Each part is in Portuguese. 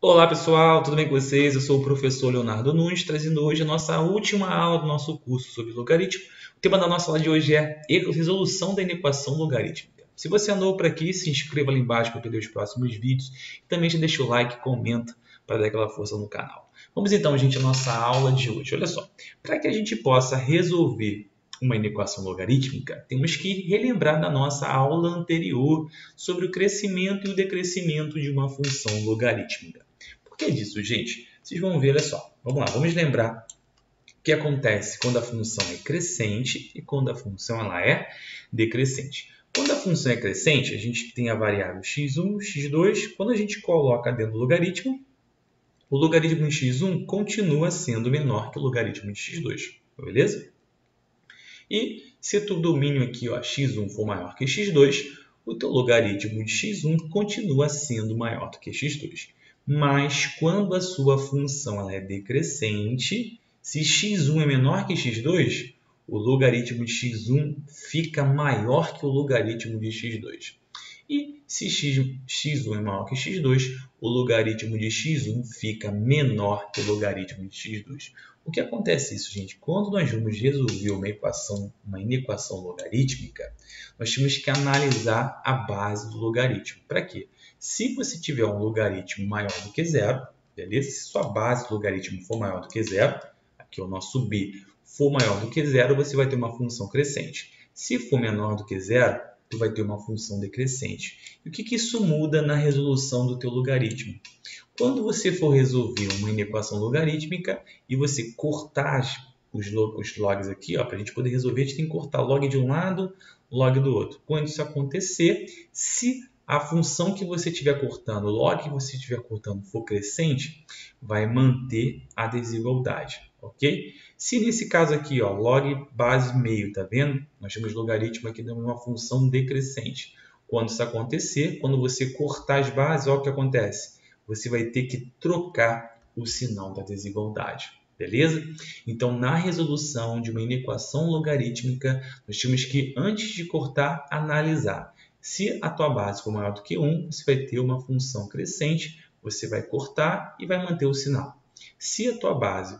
Olá pessoal, tudo bem com vocês? Eu sou o professor Leonardo Nunes, trazendo hoje a nossa última aula do nosso curso sobre logaritmo. O tema da nossa aula de hoje é resolução da inequação logarítmica. Se você é novo por aqui, se inscreva ali embaixo para perder os próximos vídeos. Também já deixa o like, comenta para dar aquela força no canal. Vamos então, gente, à nossa aula de hoje. Olha só, para que a gente possa resolver uma inequação logarítmica, temos que relembrar da nossa aula anterior sobre o crescimento e o decrescimento de uma função logarítmica. Por que disso, gente? Vocês vão ver, olha só. Vamos lá, vamos lembrar o que acontece quando a função é crescente e quando a função ela é decrescente. Quando a função é crescente, a gente tem a variável x1, x2. Quando a gente coloca dentro do logaritmo, o logaritmo de x1 continua sendo menor que o logaritmo de x2. Beleza? E se o teu domínio aqui, ó, x1 for maior que x2, o teu logaritmo de x1 continua sendo maior do que x2. Mas quando a sua função ela é decrescente, se x1 é menor que x2, o logaritmo de x1 fica maior que o logaritmo de x2. E se x1 é maior que x2, o logaritmo de x1 fica menor que o logaritmo de x2. O que acontece isso, gente? Quando nós vamos resolver uma inequação logarítmica, nós temos que analisar a base do logaritmo. Para quê? Se você tiver um logaritmo maior do que zero, beleza? Se sua base do logaritmo for maior do que zero, aqui é o nosso b, for maior do que zero, você vai ter uma função crescente. Se for menor do que zero, tu vai ter uma função decrescente. E o que isso muda na resolução do teu logaritmo? Quando você for resolver uma inequação logarítmica e você cortar os logs aqui, para a gente poder resolver, a gente tem que cortar log de um lado, log do outro. Quando isso acontecer, se a função que você estiver cortando, o log que você estiver cortando for crescente, vai manter a desigualdade, ok? Se nesse caso aqui, log base meio, tá vendo? Nós temos logaritmo aqui de uma função decrescente. Quando isso acontecer, quando você cortar as bases, olha o que acontece. Você vai ter que trocar o sinal da desigualdade, beleza? Então, na resolução de uma inequação logarítmica, nós temos que, antes de cortar, analisar. Se a tua base for maior do que 1, você vai ter uma função crescente, você vai cortar e vai manter o sinal. Se a tua base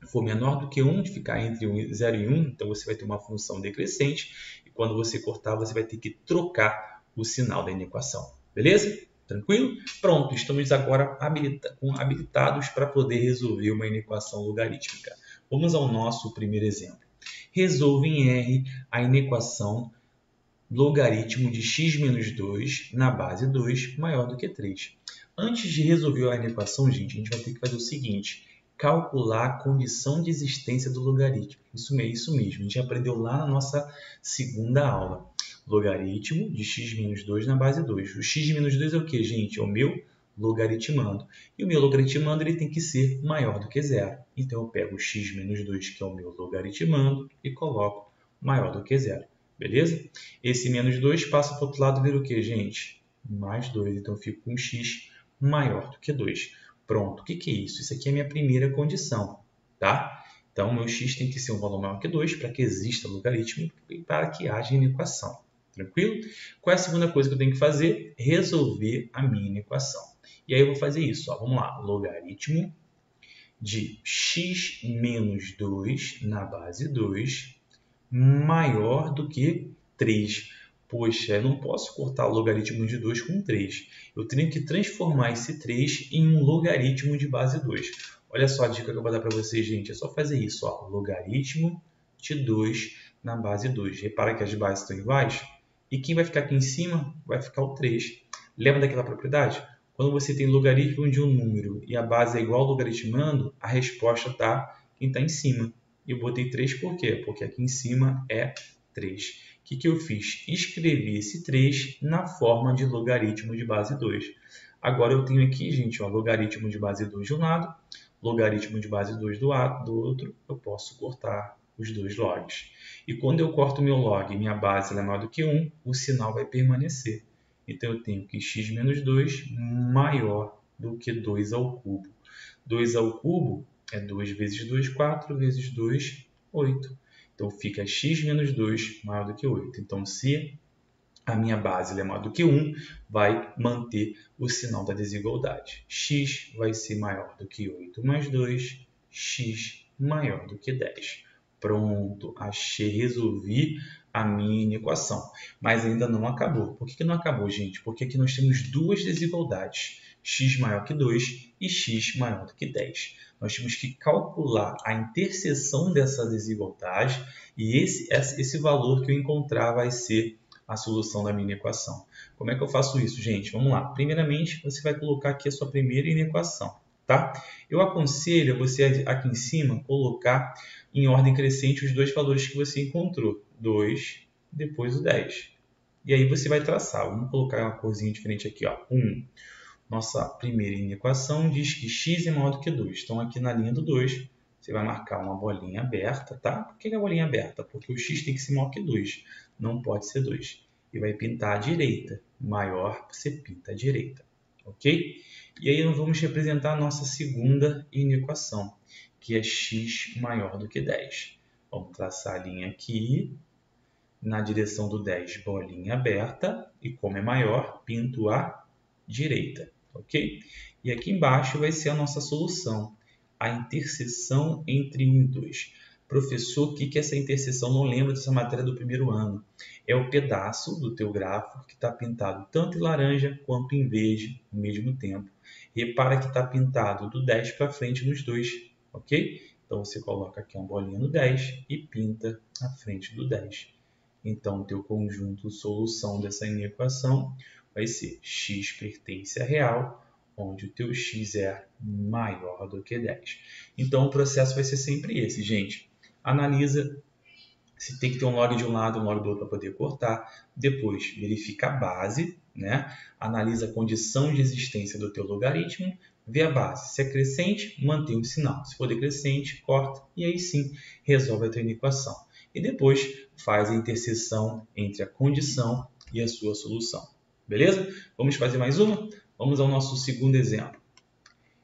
for menor do que 1, de ficar entre 0 e 1, então você vai ter uma função decrescente, e quando você cortar, você vai ter que trocar o sinal da inequação. Beleza? Tranquilo? Pronto, estamos agora habilitados para poder resolver uma inequação logarítmica. Vamos ao nosso primeiro exemplo. Resolva em R a inequação logaritmo de x menos 2 na base 2 maior do que 3. Antes de resolver a inequação, gente, a gente vai ter que fazer o seguinte: calcular a condição de existência do logaritmo. Isso mesmo, a gente aprendeu lá na nossa segunda aula. Logaritmo de x menos 2 na base 2. O x menos 2 é o que, gente? É o meu logaritmando. E o meu logaritmando ele tem que ser maior do que zero. Então, eu pego o x menos 2, que é o meu logaritmando, e coloco maior do que zero. Beleza? Esse menos 2 passa para o outro lado e vira o que, gente? Mais 2. Então, eu fico com x maior do que 2. Pronto. O que é isso? Isso aqui é a minha primeira condição. Tá? Então, meu x tem que ser um valor maior que 2 para que exista logaritmo e para que haja inequação. Tranquilo? Qual é a segunda coisa que eu tenho que fazer? Resolver a minha inequação. E aí eu vou fazer isso. Vamos lá. Logaritmo de x menos 2 na base 2 maior do que 3. Poxa, eu não posso cortar o logaritmo de 2 com 3. Eu tenho que transformar esse 3 em um logaritmo de base 2. Olha só a dica que eu vou dar para vocês, gente. É só fazer isso. Logaritmo de 2 na base 2. Repara que as bases estão iguais. E quem vai ficar aqui em cima vai ficar o 3. Lembra daquela propriedade? Quando você tem logaritmo de um número e a base é igual ao logaritmando, a resposta está quem está em cima. E eu botei 3 por quê? Porque aqui em cima é 3. O que eu fiz? Escrevi esse 3 na forma de logaritmo de base 2. Agora eu tenho aqui, gente, logaritmo de base 2 de um lado, logaritmo de base 2 do outro. Eu posso cortar os dois logs. E quando eu corto meu log e minha base é maior do que 1, o sinal vai permanecer. Então eu tenho que x menos 2 maior do que 2 ao cubo. 2 ao cubo é 2 vezes 2, 4 vezes 2, 8. Então, fica x menos 2 maior do que 8. Então, se a minha base é maior do que 1, vai manter o sinal da desigualdade. X vai ser maior do que 8 mais 2, x maior do que 10. Pronto, achei, resolvi a minha equação. Mas ainda não acabou. Por que não acabou, gente? Porque aqui nós temos duas desigualdades, x maior que 2 e x maior do que 10. Nós temos que calcular a interseção dessa desigualdade e esse valor que eu encontrar vai ser a solução da minha equação. Como é que eu faço isso, gente? Vamos lá. Primeiramente, você vai colocar aqui a sua primeira equação, tá? Eu aconselho você aqui em cima colocar em ordem crescente os dois valores que você encontrou. 2, depois o 10. E aí você vai traçar. Vamos colocar uma corzinha diferente aqui, ó. 1. Nossa primeira equação diz que x é maior do que 2. Então, aqui na linha do 2, você vai marcar uma bolinha aberta, tá? Por que a bolinha aberta? Porque o x tem que ser maior que 2. Não pode ser 2. E vai pintar à direita. Maior, você pinta à direita. Ok? E aí, nós vamos representar a nossa segunda equação, que é x maior do que 10. Vamos traçar a linha aqui. Na direção do 10, bolinha aberta. E como é maior, pinto à direita. Ok? E aqui embaixo vai ser a nossa solução, a interseção entre 1 e 2. Professor, o que é essa interseção? Não lembro dessa matéria do primeiro ano. É o pedaço do teu gráfico que está pintado tanto em laranja quanto em verde ao mesmo tempo. Repara que está pintado do 10 para frente nos dois, ok? Então, você coloca aqui uma bolinha no 10 e pinta à frente do 10. Então, o teu conjunto solução dessa equação vai ser x pertence a real, onde o teu x é maior do que 10. Então, o processo vai ser sempre esse, gente. Analisa se tem que ter um log de um lado e um log do outro para poder cortar. Depois, verifica a base, né? Analisa a condição de existência do teu logaritmo, vê a base. Se é crescente, mantém o sinal. Se for decrescente, corta e aí sim resolve a tua equação. E depois faz a interseção entre a condição e a sua solução. Beleza? Vamos fazer mais uma? Vamos ao nosso segundo exemplo.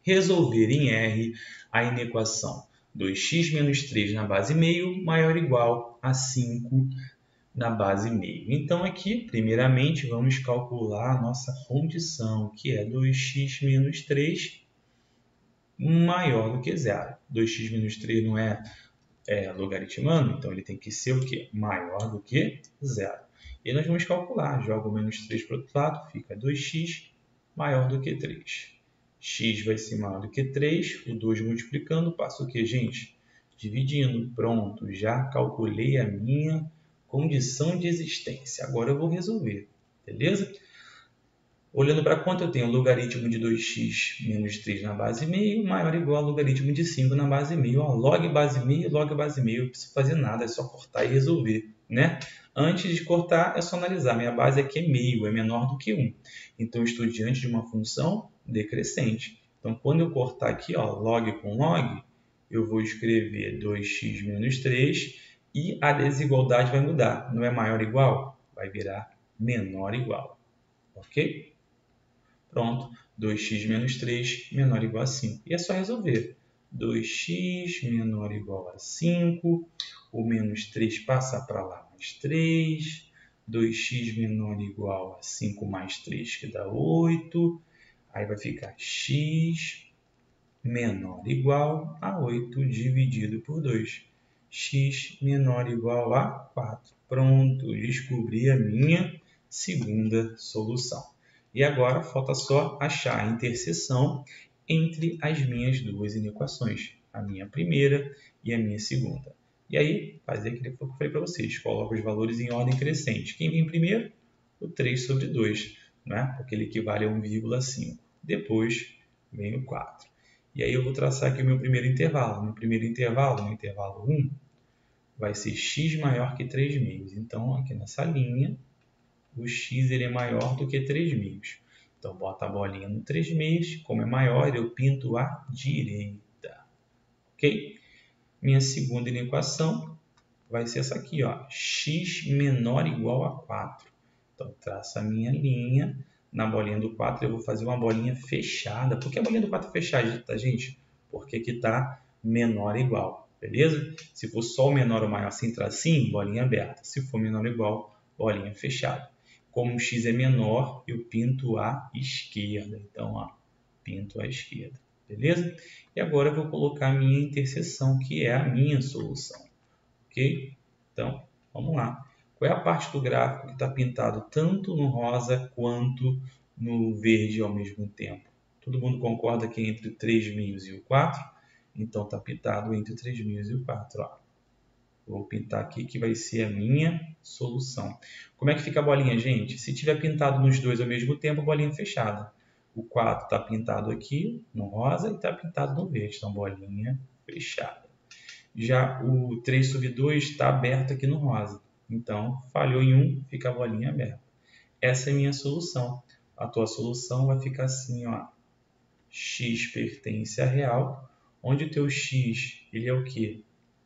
Resolver em R a inequação 2x menos 3 na base meio maior ou igual a 5 na base meio. Então, aqui, primeiramente, vamos calcular a nossa condição, que é 2x menos 3 maior do que zero. 2x menos 3 não é logaritmando, então ele tem que ser o quê? Maior do que zero. E nós vamos calcular. Jogo o menos 3 para o outro lado, fica 2x maior do que 3. X vai ser maior do que 3, o 2 multiplicando, passa o quê, gente? Dividindo. Pronto, já calculei a minha condição de existência. Agora eu vou resolver, beleza? Olhando para quanto eu tenho? Logaritmo de 2x menos 3 na base meio, maior ou igual a logaritmo de 5 na base meio. Ó, log base meio, log base meio. Não preciso fazer nada, é só cortar e resolver, né? Antes de cortar, é só analisar. Minha base aqui é meio, é menor do que 1. Então, eu estou diante de uma função decrescente. Então, quando eu cortar aqui, ó, log com log, eu vou escrever 2x menos 3 e a desigualdade vai mudar. Não é maior ou igual? Vai virar menor ou igual. Ok? Pronto, 2x menos 3 menor ou igual a 5. E é só resolver. 2x menor ou igual a 5. O menos 3 passa para lá, mais 3. 2x menor ou igual a 5 mais 3, que dá 8. Aí vai ficar x menor ou igual a 8 dividido por 2. X menor ou igual a 4. Pronto, descobri a minha segunda solução. E agora falta só achar a interseção entre as minhas duas equações, a minha primeira e a minha segunda. E aí, fazer aquilo que eu falei para vocês, coloca os valores em ordem crescente. Quem vem primeiro? O 3 sobre 2, né? Porque ele equivale a 1,5. Depois vem o 4. E aí eu vou traçar aqui o meu primeiro intervalo. No primeiro intervalo, no intervalo 1, vai ser x maior que 3 meios. Então, aqui nessa linha, o x ele é maior do que 3 meios. Então, bota a bolinha no 3 meios. Como é maior, eu pinto à direita. Ok? Minha segunda equação vai ser essa aqui, ó, x menor ou igual a 4. Então, traço a minha linha. Na bolinha do 4, eu vou fazer uma bolinha fechada. Por que a bolinha do 4 é fechada, tá, gente? Porque aqui está menor ou igual, beleza? Se for só o menor ou maior sem tracinho, bolinha aberta. Se for menor ou igual, bolinha fechada. como o x é menor, eu pinto à esquerda. Então, ó, pinto à esquerda. Beleza? E agora eu vou colocar a minha interseção, que é a minha solução. Ok? Então, vamos lá. Qual é a parte do gráfico que está pintado tanto no rosa quanto no verde ao mesmo tempo? Todo mundo concorda que é entre 3.000 e o 4? Então, está pintado entre 3.000 e o 4. Ó. Vou pintar aqui que vai ser a minha solução. Como é que fica a bolinha, gente? Se tiver pintado nos dois ao mesmo tempo, a bolinha fechada. O 4 está pintado aqui no rosa e está pintado no verde. Então, bolinha fechada. Já o 3 sobre 2 está aberto aqui no rosa. Então, falhou em um, fica a bolinha aberta. Essa é a minha solução. A tua solução vai ficar assim, ó. X pertence a real, onde o teu x ele é o quê?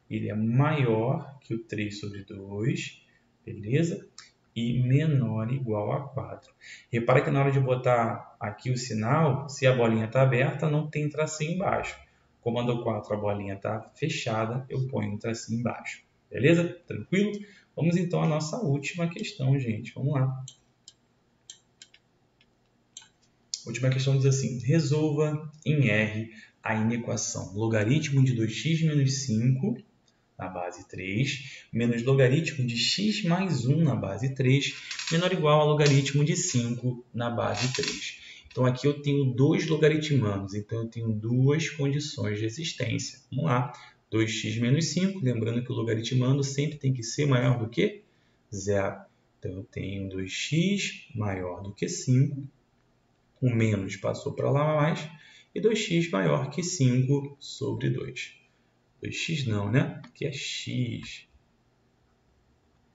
Ele é maior que o 3 sobre 2, beleza? E menor ou igual a 4. Repara que na hora de botar aqui o sinal, se a bolinha está aberta, não tem tracinho embaixo. Comando 4, a bolinha está fechada, eu ponho um tracinho embaixo. Beleza? Tranquilo? Vamos então à nossa última questão, gente. Vamos lá. A última questão diz assim: resolva em R a inequação logaritmo de 2x menos 5 na base 3, menos logaritmo de x mais 1 na base 3, menor ou igual a logaritmo de 5 na base 3. Então, aqui eu tenho dois logaritmandos, então eu tenho duas condições de existência. Vamos lá, 2x menos 5, lembrando que o logaritmando sempre tem que ser maior do que 0. Então, eu tenho 2x maior do que 5, o menos passou para lá mais, e 2x maior que 5 sobre 2. 2x não, né? Aqui é x.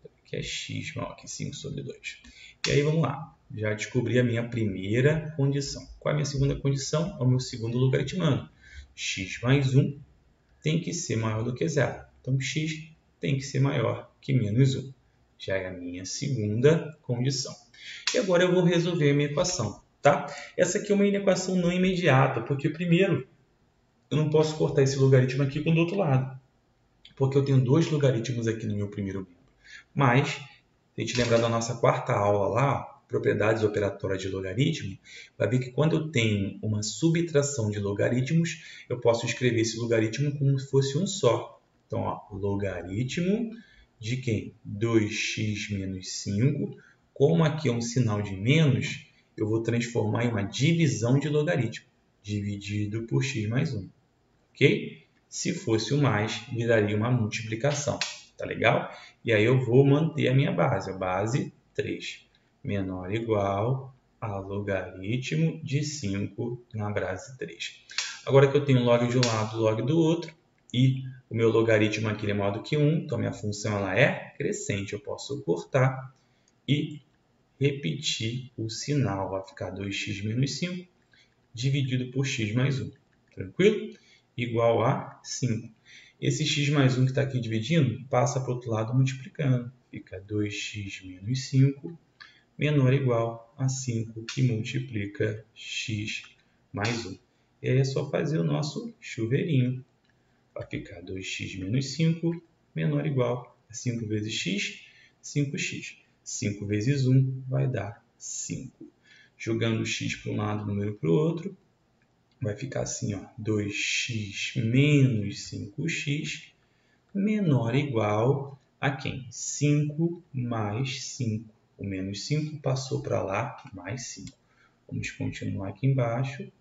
Aqui é x maior que 5 sobre 2. E aí, vamos lá. Já descobri a minha primeira condição. Qual é a minha segunda condição? É o meu segundo logaritmando. X mais 1 tem que ser maior do que 0. Então, x tem que ser maior que menos 1. Já é a minha segunda condição. E agora eu vou resolver a minha equação. Tá? Essa aqui é uma equação não imediata, porque primeiro eu não posso cortar esse logaritmo aqui com do outro lado, porque eu tenho dois logaritmos aqui no meu primeiro membro. Mas, se a gente lembrar da nossa quarta aula lá, propriedades operatórias de logaritmo, vai ver que quando eu tenho uma subtração de logaritmos, eu posso escrever esse logaritmo como se fosse um só. Então, ó, logaritmo de quem? 2x menos 5. Como aqui é um sinal de menos, eu vou transformar em uma divisão de logaritmo, dividido por x mais 1. Ok? Se fosse o mais, viraria uma multiplicação. Tá legal? E aí eu vou manter a minha base. A base 3. Menor ou igual a logaritmo de 5 na base 3. Agora que eu tenho log de um lado, log do outro, e o meu logaritmo aqui é maior do que 1, então minha função ela é crescente. Eu posso cortar e repetir o sinal. Vai ficar 2x menos 5 dividido por x mais 1. Tranquilo? Igual a 5. Esse x mais 1 que está aqui dividindo, passa para o outro lado multiplicando. Fica 2x menos 5 menor ou igual a 5, que multiplica x mais 1. E aí é só fazer o nosso chuveirinho. Vai ficar 2x menos 5 menor ou igual a 5 vezes x, 5x. 5 vezes 1 vai dar 5. Jogando x para um lado, número para o outro, vai ficar assim, ó, 2x menos 5x menor ou igual a quem? 5 mais 5. O menos 5 passou para lá, mais 5. Vamos continuar aqui embaixo.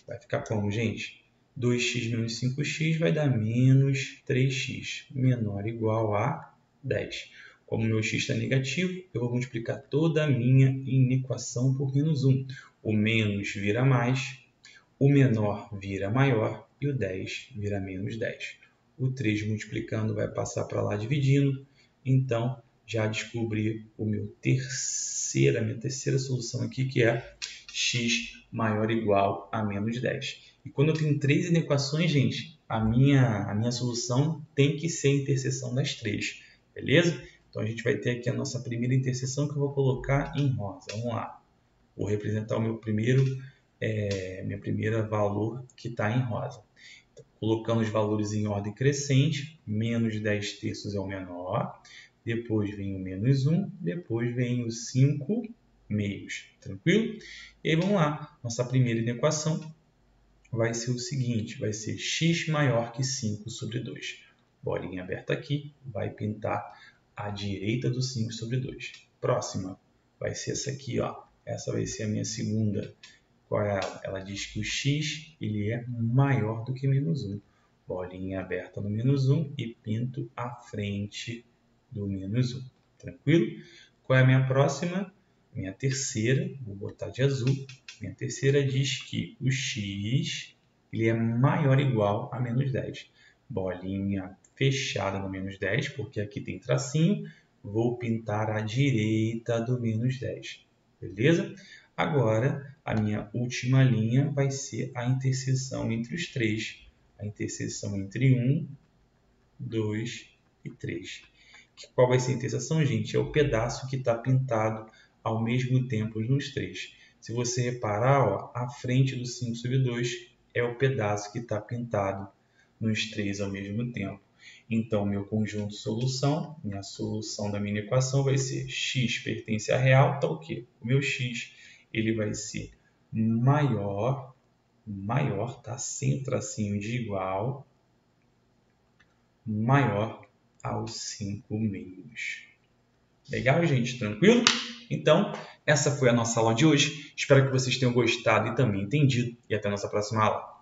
Vai ficar como, gente? 2x menos 5x vai dar menos 3x, menor ou igual a 10. Como meu x está negativo, eu vou multiplicar toda a minha inequação por menos 1. O menos vira mais, o menor vira maior e o 10 vira menos 10. O 3 multiplicando vai passar para lá dividindo. Então, já descobri a minha terceira solução aqui, que é x maior ou igual a menos 10. E quando eu tenho três inequações, gente, a minha solução tem que ser a interseção das três. Beleza? Então, a gente vai ter aqui a nossa primeira interseção que eu vou colocar em rosa. Vamos lá. Vou representar o meu minha primeira valor que está em rosa. Então, colocando os valores em ordem crescente, menos 10 terços é o menor, depois vem o menos 1, depois vem os 5 meios. Tranquilo? E aí vamos lá. Nossa primeira inequação vai ser o seguinte, vai ser x maior que 5 sobre 2. Bolinha aberta aqui, vai pintar à direita do 5 sobre 2. Próxima vai ser essa aqui, ó. Essa vai ser a minha segunda. Qual é ela? Ela diz que o x ele é maior do que menos 1. Bolinha aberta no menos 1 e pinto à frente do menos 1. Tranquilo? Qual é a minha próxima? Minha terceira, vou botar de azul. Minha terceira diz que o x ele é maior ou igual a menos 10. Bolinha fechada no menos 10, porque aqui tem tracinho. Vou pintar à direita do menos 10. Beleza? Agora, a minha última linha vai ser a interseção entre os três. A interseção entre 1, 2 e 3. Qual vai ser a interseção, gente? É o pedaço que está pintado ao mesmo tempo nos três. Se você reparar, ó, a frente do 5 sobre 2 é o pedaço que está pintado nos três ao mesmo tempo. Então, meu conjunto de solução, minha solução da minha equação vai ser x pertence a real, tá o quê? O meu x ele vai ser maior, tá? Sem o tracinho de igual, maior aos 5 meios. Legal, gente? Tranquilo? Então, essa foi a nossa aula de hoje. Espero que vocês tenham gostado e também entendido. E até a nossa próxima aula.